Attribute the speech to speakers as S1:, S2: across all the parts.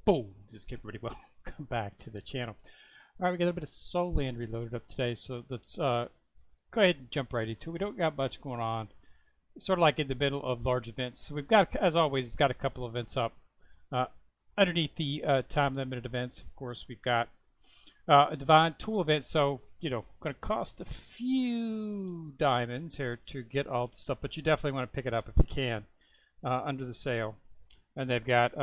S1: Boom! Just get pretty well. Come back to the channel. All right, we got a little bit of Soul Land reloaded up today, so let's go ahead and jump right into it. We don't got much going on. Sort of like in the middle of large events. So we've got, as always, we've got a couple of events up. Underneath the time-limited events, of course, we've got a Divine Tool event. So, you know, going to cost a few diamonds here to get all the stuff, but you definitely want to pick it up if you can under the sale. And they've got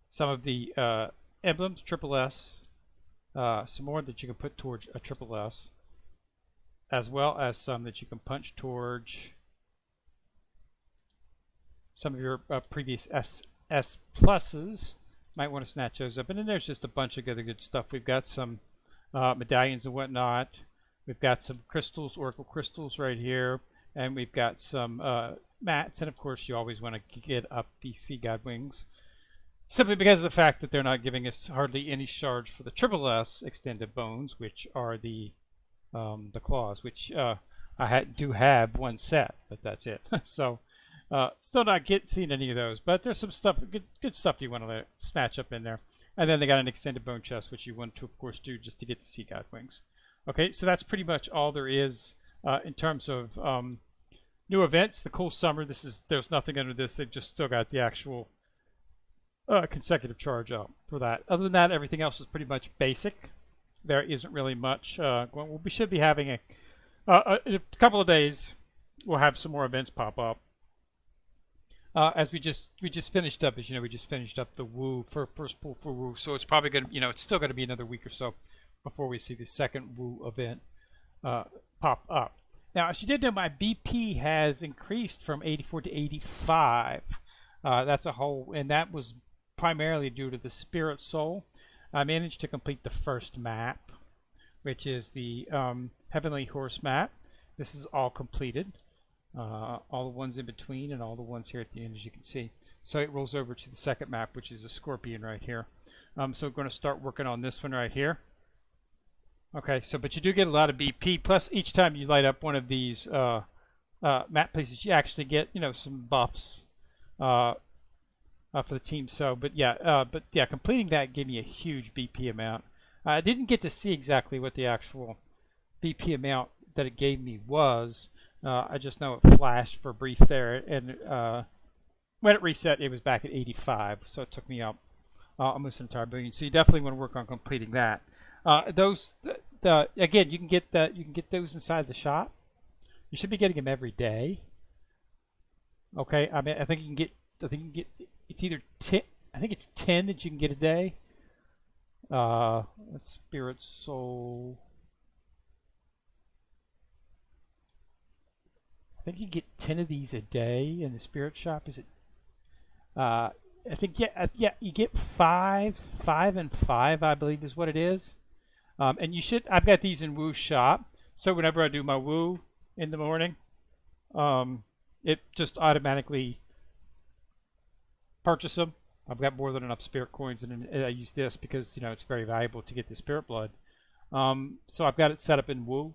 S1: some of the emblems, triple S, some more that you can put towards a triple S, as well as some that you can punch towards some of your previous S pluses. Might want to snatch those up. And then there's just a bunch of other good stuff. We've got some medallions and whatnot. We've got some crystals, oracle crystals right here. And we've got some mats. And of course, you always want to get up the sea god wings, simply because of the fact that they're not giving us hardly any shards for the triple S extended bones, which are the claws, which I do have one set, but that's it. So still not seeing any of those, but there's some stuff, good stuff you want to snatch up in there. And then they got an extended bone chest, which you want to, of course, do just to get the sea god wings. Okay, so that's pretty much all there is in terms of new events. The cool summer, there's nothing under this. They've just still got the actual consecutive charge up for that. Other than that, everything else is pretty much basic. There isn't really much. We should be having in a couple of days. We'll have some more events pop up. As we just finished up, as you know, we just finished up the Woo first pool for Woo. So it's probably gonna, it's still gonna be another week or so before we see the second Woo event pop up. Now, as you did know, my BP has increased from 84 to 85. That's a whole, and that was primarily due to the Spirit Soul. I managed to complete the first map, which is the Heavenly Horse map. This is all completed. All the ones in between and all the ones here at the end, as you can see. So it rolls over to the second map, which is a Scorpion right here. So we're going to start working on this one right here. Okay, so but you do get a lot of BP. Plus, each time you light up one of these map places, you actually get some buffs for the team. So, but yeah, completing that gave me a huge BP amount. I didn't get to see exactly what the actual BP amount that it gave me was. I just know it flashed for a brief there, and when it reset, it was back at 85. So it took me up almost an entire billion. So you definitely want to work on completing that. Again, you can get those inside the shop. You should be getting them every day. Okay, I mean, I think you can get. It's either 10. I think it's 10 that you can get a day. Spirit Soul. I think you get 10 of these a day in the Spirit Shop. Is it? I think yeah. You get 5 and 5. I believe is what it is. And you should. I've got these in Woo Shop. So whenever I do my Woo in the morning, it just automatically purchase them. I've got more than enough spirit coins, and I use this because it's very valuable to get the spirit blood. So I've got it set up in Woo.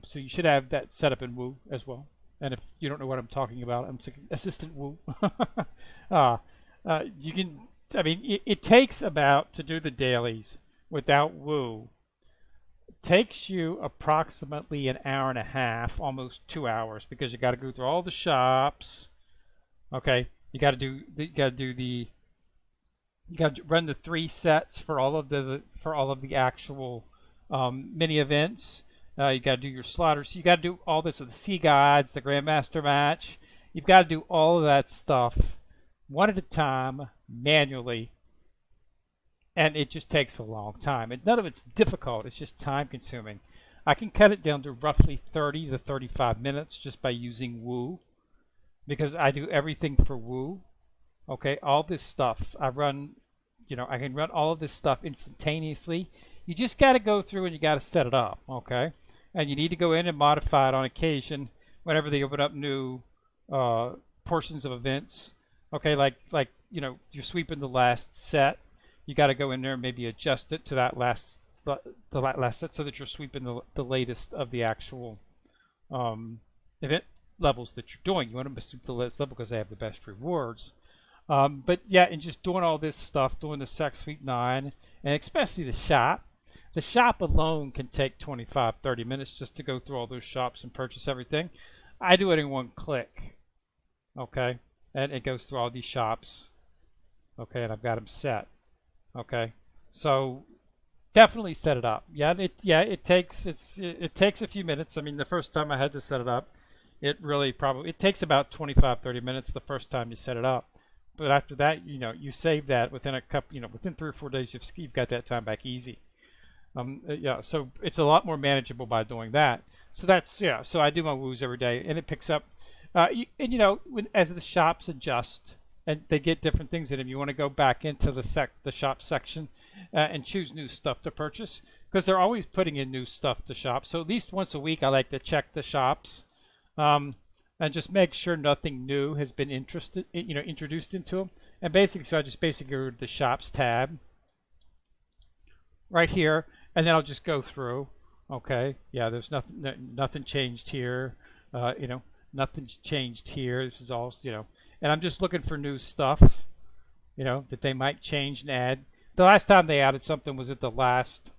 S1: So you should have that set up in Woo as well. And if you don't know what I'm talking about, I'm Assistant Woo. You can. I mean, it takes about to do the dailies without Woo. Takes you approximately an hour and a half, almost 2 hours, because you got to go through all the shops. Okay. You got to run the 3 sets for all of the actual mini events. You got to do your slaughters. So you got to do all this of the sea gods, the Grandmaster match. You've got to do all of that stuff one at a time, manually, and it just takes a long time. And none of it's difficult. It's just time consuming. I can cut it down to roughly 30 to 35 minutes just by using Woo, because I do everything for Woo. Okay, all this stuff I run. I can run all of this stuff instantaneously. You just got to go through and you got to set it up. Okay. And you need to go in and modify it on occasion whenever they open up new portions of events. Okay, like you're sweeping the last set. You got to go in there and maybe adjust it to that last last set so that you're sweeping the latest of the actual event levels that you're doing. You want to pursue the lowest level because they have the best rewards. But yeah, and just doing all this stuff, doing the Sec Suite 9, and especially the shop. The shop alone can take 25, 30 minutes just to go through all those shops and purchase everything. I do it in one click, okay? And it goes through all these shops, okay? And I've got them set, okay? So definitely set it up. It takes a few minutes. I mean, the first time I had to set it up, it takes about 25, 30 minutes the first time you set it up. But after that, you save that within within 3 or 4 days, you've got that time back easy. So it's a lot more manageable by doing that. So so I do my woos every day, and it picks up. As the shops adjust and they get different things in them, you want to go back into the shop section and choose new stuff to purchase, because they're always putting in new stuff to shop. So at least once a week, I like to check the shops and just make sure nothing new has been introduced into them. And so I just basically go to the shops tab right here, and then I'll just go through. Okay, yeah, there's nothing changed here. Nothing's changed here. This is all, and I'm just looking for new stuff, that they might change and add. The last time they added something was at the last,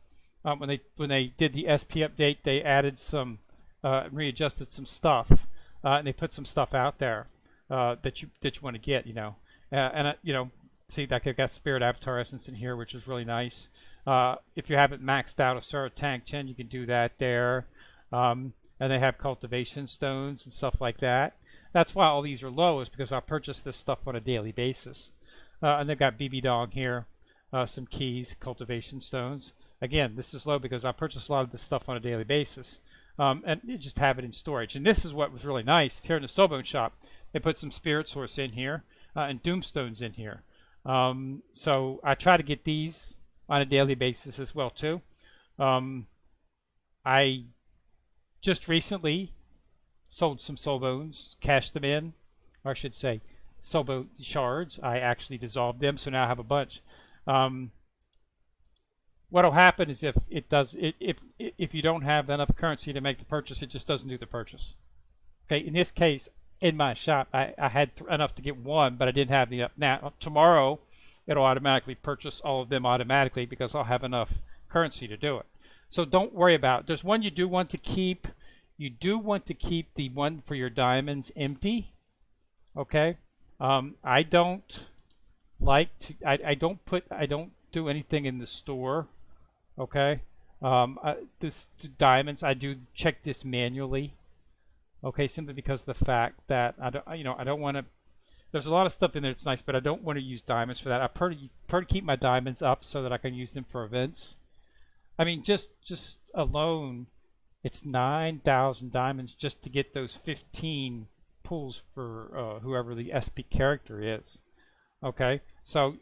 S1: when they did the SP update, they added some, readjusted some stuff, and they put some stuff out there that you want to get, see, like I've got Spirit Avatar Essence in here, which is really nice. If you haven't maxed out a Sura Tank Chen, you can do that there. And they have cultivation stones and stuff like that. That's why all these are low, is because I purchase this stuff on a daily basis. And they've got BB Dong here, some keys, cultivation stones. Again, this is low because I purchase a lot of this stuff on a daily basis. And you just have it in storage. And this is what was really nice here in the Soulbone shop. They put some Spirit Source in here and Doomstones in here. So I try to get these on a daily basis as well too. I just recently sold some Soulbones, cashed them in, or I should say Soulbone shards. I actually dissolved them, so now I have a bunch. What'll happen is if you don't have enough currency to make the purchase, it just doesn't do the purchase. Okay, in this case, in my shop, I had enough to get one, but I didn't have the now. Tomorrow, it'll automatically purchase all of them automatically because I'll have enough currency to do it. So don't worry about it. There's one you do want to keep. You do want to keep the one for your diamonds empty. Okay. I don't like to. I don't do anything in the store. Okay. This diamonds, I do check this manually. Okay, simply because of the fact that I don't want to. There's a lot of stuff in there that's nice, but I don't want to use diamonds for that. I prefer to keep my diamonds up so that I can use them for events. I mean, just alone, it's 9,000 diamonds just to get those 15 pulls for whoever the SP character is. Okay, so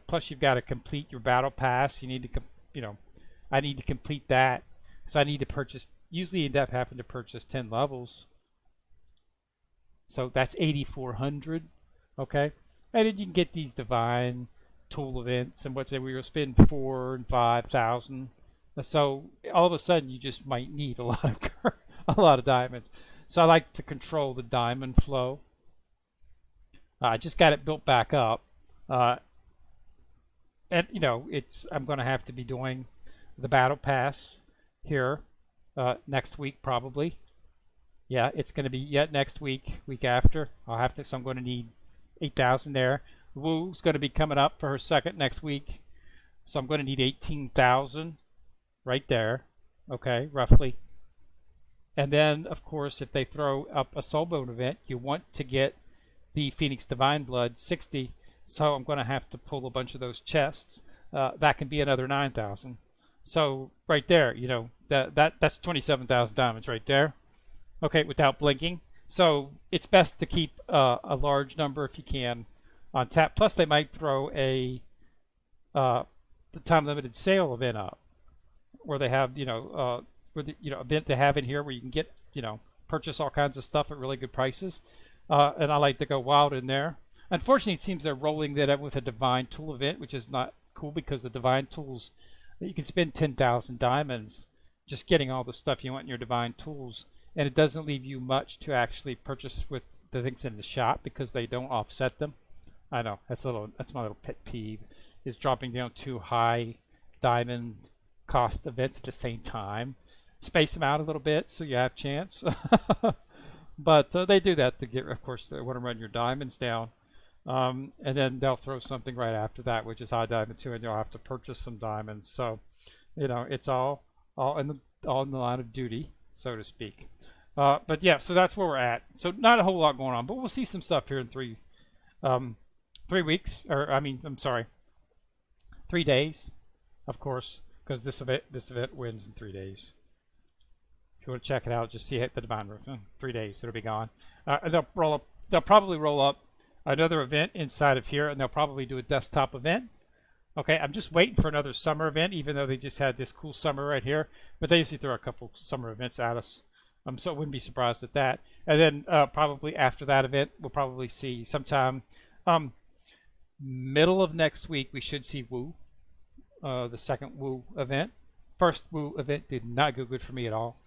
S1: plus you've got to complete your battle pass. You need to, I need to complete that, so I need to purchase. Usually, end up having to purchase 10 levels. So that's 8,400. Okay, and then you can get these divine tool events, and we will spend 4,000 and 5,000. So all of a sudden, you just might need a lot of diamonds. So I like to control the diamond flow. I just got it built back up, and I'm going to have to be doing the battle pass here next week probably. Yeah, it's going to be next week after. So I'm going to need 8,000 there. Woo's going to be coming up for her second next week, so I'm going to need 18,000 right there. Okay, roughly. And then, of course, if they throw up a Soulbone event, you want to get the Phoenix Divine Blood 60. So I'm going to have to pull a bunch of those chests. That can be another 9,000. So right there, that's 27,000 diamonds right there. Okay, without blinking. So it's best to keep a large number if you can on tap. Plus, they might throw the time limited sale event up, where they have event they have in here where you can get purchase all kinds of stuff at really good prices. And I like to go wild in there. Unfortunately, it seems they're rolling that up with a Divine Tool event, which is not cool because the Divine Tools, you can spend 10,000 diamonds just getting all the stuff you want in your Divine Tools, and it doesn't leave you much to actually purchase with the things in the shop because they don't offset them. I know that's my little pet peeve, is dropping down too high diamond cost events at the same time. Space them out a little bit so you have chance. But they do that to get, of course, they want to run your diamonds down. And then they'll throw something right after that, which is high diamond too, and you'll have to purchase some diamonds. So, it's all in the line of duty, so to speak. But yeah, so that's where we're at. So not a whole lot going on, but we'll see some stuff here in 3 weeks, or I'm sorry, 3 days, of course, because this event wins in 3 days. If you want to check it out, just see it, the Divine Roof. 3 days, it'll be gone. They'll probably roll up another event inside of here, and they'll probably do a desktop event. Okay, I'm just waiting for another summer event, even though they just had this cool summer right here. But they usually throw a couple summer events at us. So I wouldn't be surprised at that. And then probably after that event, we'll probably see sometime middle of next week, we should see Woo, the second Woo event. First Woo event did not go good for me at all.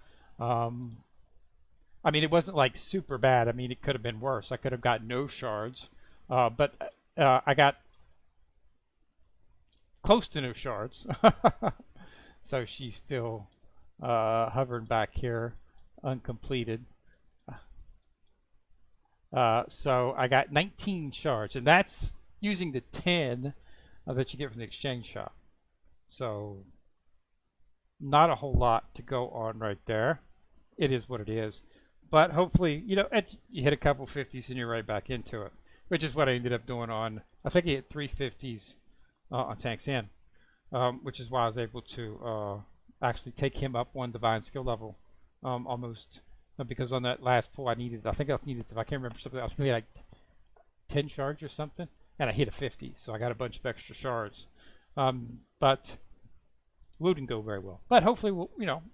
S1: It wasn't like super bad. It could have been worse. I could have got no shards, but I got close to no shards. So she's still hovering back here, uncompleted. So I got 19 shards, and that's using the 10 that you get from the exchange shop. So not a whole lot to go on right there. It is what it is. But hopefully, you hit a couple 50s and you're right back into it, which is what I ended up doing on, I think I hit 350s on Tank's Inn, which is why I was able to actually take him up one divine skill level almost, because on that last pull I can't remember something, I think like 10 shards or something, and I hit a 50, so I got a bunch of extra shards. But Woo didn't go very well. But hopefully,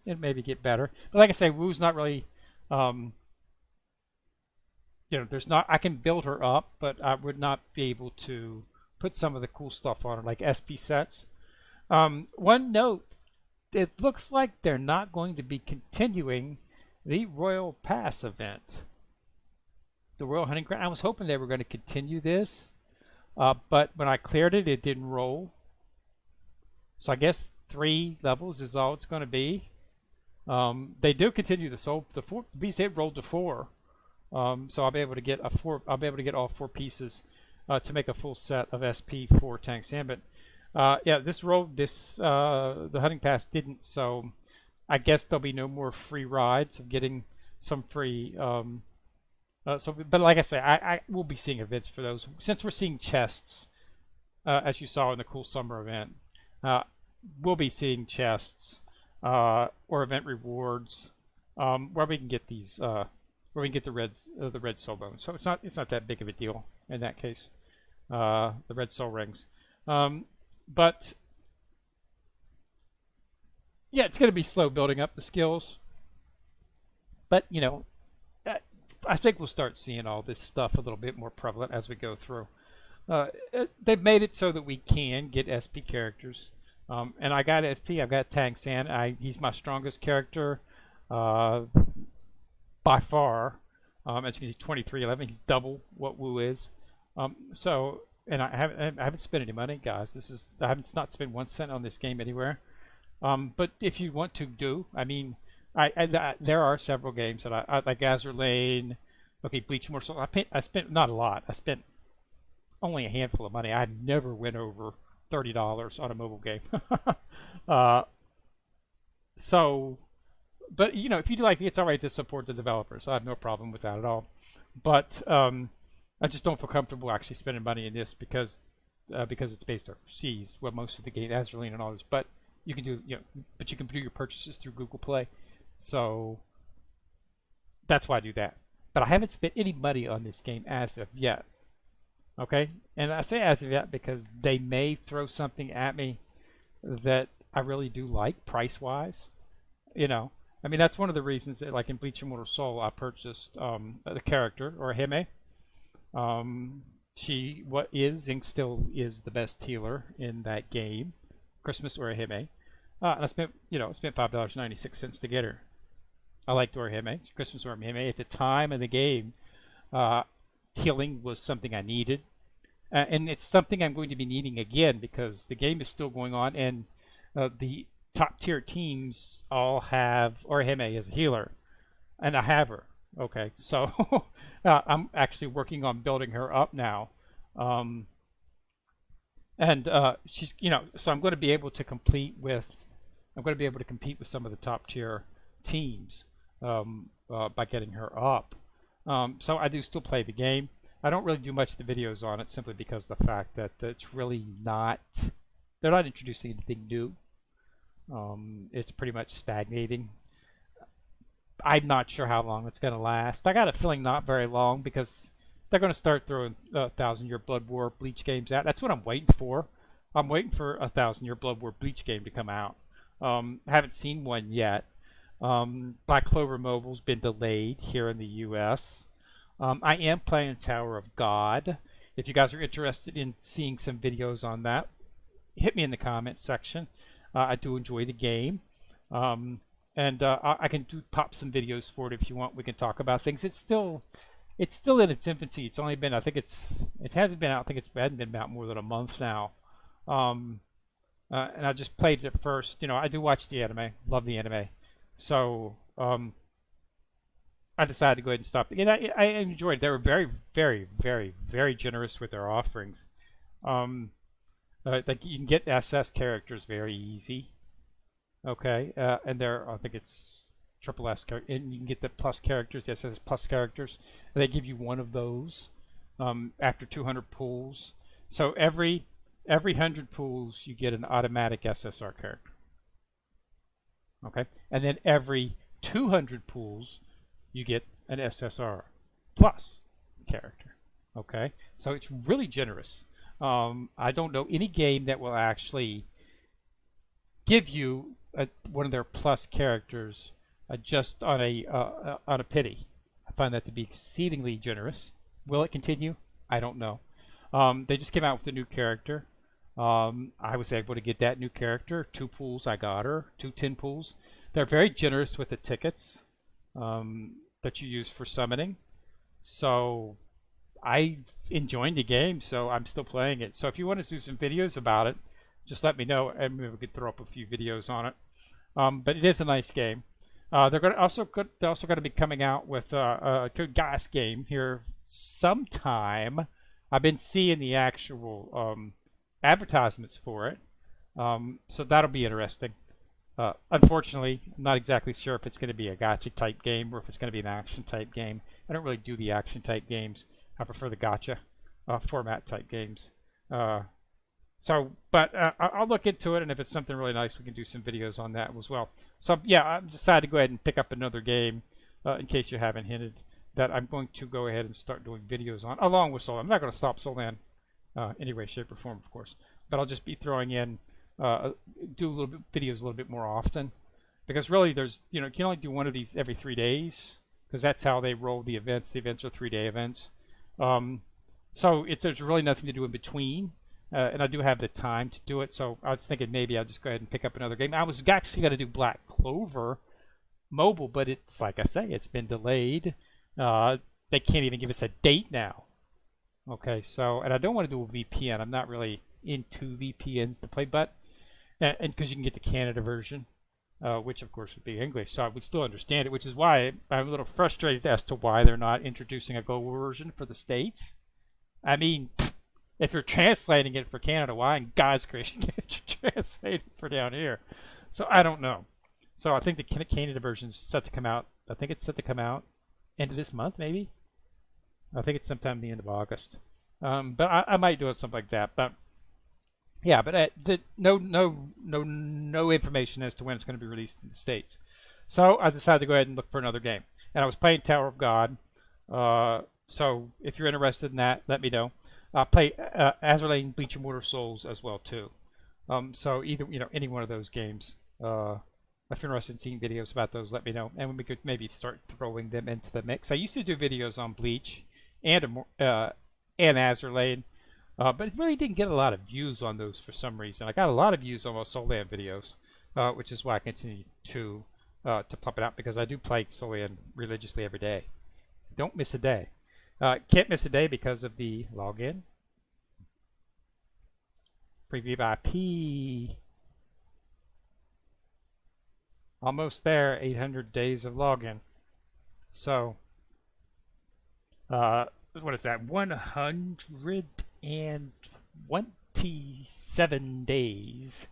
S1: it maybe get better. But like I say, Woo's not really, there's not, I can build her up, but I would not be able to put some of the cool stuff on her, like SP sets. One note, it looks like they're not going to be continuing the Royal Pass event. The Royal Hunting Ground, I was hoping they were going to continue this, but when I cleared it, it didn't roll. So I guess 3 levels is all it's going to be. They do continue the soul. The piece it rolled to 4, so I'll be able to get I'll be able to get all 4 pieces to make a full set of SP for Tank's Inn. But yeah, the hunting pass didn't. So I guess there'll be no more free rides of getting some free. But like I say, I will be seeing events for those since we're seeing chests, as you saw in the cool summer event. We'll be seeing chests or event rewards where we can get these where we can get the red soul bones. So it's not that big of a deal in that case. The red soul rings, but yeah, it's going to be slow building up the skills. But I think we'll start seeing all this stuff a little bit more prevalent as we go through. They've made it so that we can get SP characters. And I got SP. I've got Tank's Inn. He's my strongest character by far. As you can see, 2311. He's double what Woo is. And I haven't spent any money, guys. I haven't not spent 1 cent on this game anywhere. But if you want to there are several games that I like. Azure Lane, okay, Bleach More Soul. I spent not a lot. I spent only a handful of money. I never went over $30 on a mobile game. But if you do like it, it's all right to support the developers. I have no problem with that at all. But I just don't feel comfortable actually spending money in this because it's based overseas. Well, most of the game, Azure Lane and all this, but you can do but you can do your purchases through Google Play. So that's why I do that. But I haven't spent any money on this game as of yet. Okay, and I say as of yet because they may throw something at me that I really do like price-wise. That's one of the reasons that, like in Bleach Immortal Soul, I purchased the character, or Hime. She still is the best healer in that game, Christmas or Hime. And I spent $5.96 to get her. I liked Orihime, Christmas Orihime. At the time of the game, uh, healing was something I needed. And it's something I'm going to be needing again because the game is still going on, and the top tier teams all have Orihime as a healer, and I have her. Okay, so I'm actually working on building her up now, um, and she's so I'm going to be able to complete with I'm going to be able to compete with some of the top tier teams by getting her up. So I do still play the game. I don't really do much of the videos on it simply because of the fact that it's really not, they're not introducing anything new. It's pretty much stagnating. I'm not sure how long it's going to last. I got a feeling not very long because they're going to start throwing 1,000-Year Blood War Bleach games out. That's what I'm waiting for. I'm waiting for a 1,000-Year Blood War Bleach game to come out. Haven't seen one yet. Black Clover Mobile's been delayed here in the U.S. I am playing Tower of God. If you guys are interested in seeing some videos on that, hit me in the comments section. I do enjoy the game. And I can pop some videos for it if you want. We can talk about things. It's still in its infancy. It's only been, it hasn't been out. I think it hasn't been out more than a month now. And I just played it first. I do watch the anime. Love the anime. So I decided to go ahead and stop. And I enjoyed it. They were very, very, very, very generous with their offerings. Like you can get SS characters very easy. Okay, and I think it's triple S character, and you can get the plus characters, the SS plus characters. And they give you one of those after 200 pulls. So every 100 pulls, you get an automatic SSR character. Okay, and then every 200 pulls, you get an SSR plus character. Okay, so it's really generous. I don't know any game that will actually give you one of their plus characters just on a pity. I find that to be exceedingly generous. Will it continue? I don't know. They just came out with a new character. I was able to get that new character. 2 pools, I got her. 2 10 pools. They're very generous with the tickets that you use for summoning. So I enjoyed the game, so I'm still playing it. So if you want to do some videos about it, just let me know, and maybe we could throw up a few videos on it. But it is a nice game. They're also going to be coming out with a good gas game here sometime. I've been seeing the actual advertisements for it, so that'll be interesting. Unfortunately, I'm not exactly sure if it's going to be a gacha type game or if it's going to be an action type game. I don't really do the action type games. I prefer the gacha format type games. But I'll look into it, and if it's something really nice, we can do some videos on that as well. So yeah, I decided to go ahead and pick up another game, in case you haven't hinted, that I'm going to go ahead and start doing videos on, along with Solan. I'm not going to stop Solan any way, shape, or form, of course, but I'll just be throwing in, do a little bit videos a little bit more often, because really there's, you can only do one of these every 3 days, because that's how they roll the events. The events are 3-day events. So there's really nothing to do in between. And I do have the time to do it, so I was thinking maybe I'll just go ahead and pick up another game. I was actually going to do Black Clover Mobile, but it's like I say, it's been delayed. They can't even give us a date now. Okay, so, and I don't want to do a VPN. I'm not really into VPNs to play, but, and because you can get the Canada version, which of course would be English, so I would still understand it, which is why I'm a little frustrated as to why they're not introducing a global version for the States. I mean, if you're translating it for Canada, why in God's grace you can't translate it for down here? So I don't know. So I think the Canada version is set to come out. I think it's set to come out end of this month, maybe. I think it's sometime the end of August. But I might do something like that. But yeah, but no information as to when it's going to be released in the States. So I decided to go ahead and look for another game. And I was playing Tower of God. So if you're interested in that, let me know. Play Azur Lane, Bleach and Mortar Souls as well too. So either any one of those games. If you're interested in seeing videos about those, let me know, and we could maybe start throwing them into the mix. I used to do videos on Bleach and Azur Lane, but it really didn't get a lot of views on those for some reason. I got a lot of views on my Soul Land videos, which is why I continue to to plop it out because I do play Solian religiously every day. Don't miss a day. Can't miss a day because of the login. Preview IP. Almost there, 800 days of login. So, what is that? 127 days.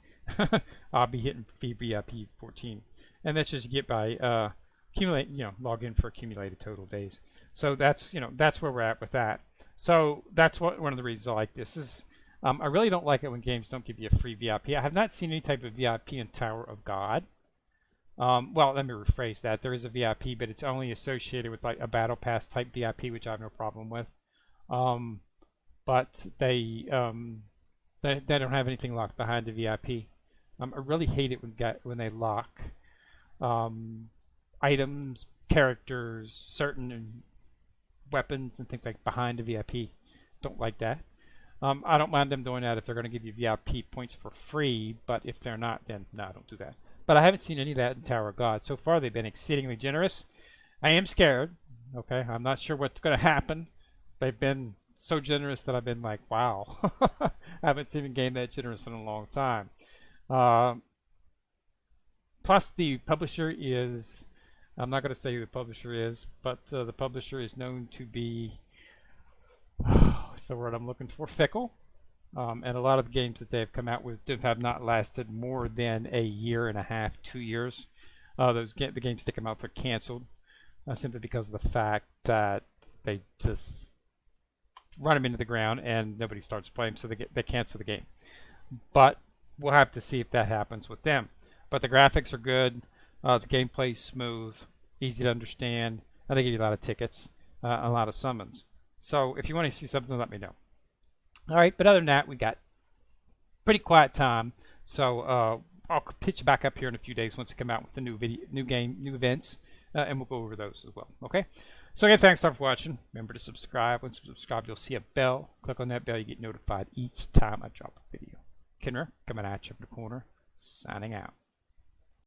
S1: I'll be hitting VIP 14, and that's just get by accumulate, log in for accumulated total days. So that's that's where we're at with that. So that's one of the reasons I like this is. I really don't like it when games don't give you a free VIP. I have not seen any type of VIP in Tower of God. Well, let me rephrase that. There is a VIP, but it's only associated with like a Battle Pass type VIP, which I have no problem with. But they don't have anything locked behind the VIP. I really hate it when they lock items, characters, certain weapons, and things like behind the VIP. Don't like that. I don't mind them doing that if they're going to give you VIP points for free, but if they're not, then no, don't do that. But I haven't seen any of that in Tower of God. So far, they've been exceedingly generous. I am scared. Okay, I'm not sure what's going to happen. They've been so generous that I've been like, wow. I haven't seen a game that generous in a long time. Plus, the publisher is, I'm not going to say who the publisher is, but the publisher is known to be, what's the word I'm looking for, fickle. And a lot of the games that they've come out with have not lasted more than a year and a half, 2 years. The games that come out, they're canceled simply because of the fact that they just run them into the ground and nobody starts playing, so they cancel the game. But we'll have to see if that happens with them. But the graphics are good, the gameplay is smooth, easy to understand, and they give you a lot of tickets, a lot of summons. So if you want to see something, let me know. All right, but other than that, we got pretty quiet time. So I'll pitch back up here in a few days once I come out with the new game, new events, and we'll go over those as well. Okay. So again, thanks for watching. Remember to subscribe. Once you subscribe, you'll see a bell. Click on that bell, you get notified each time I drop a video. Kenner coming at you from the corner, signing out.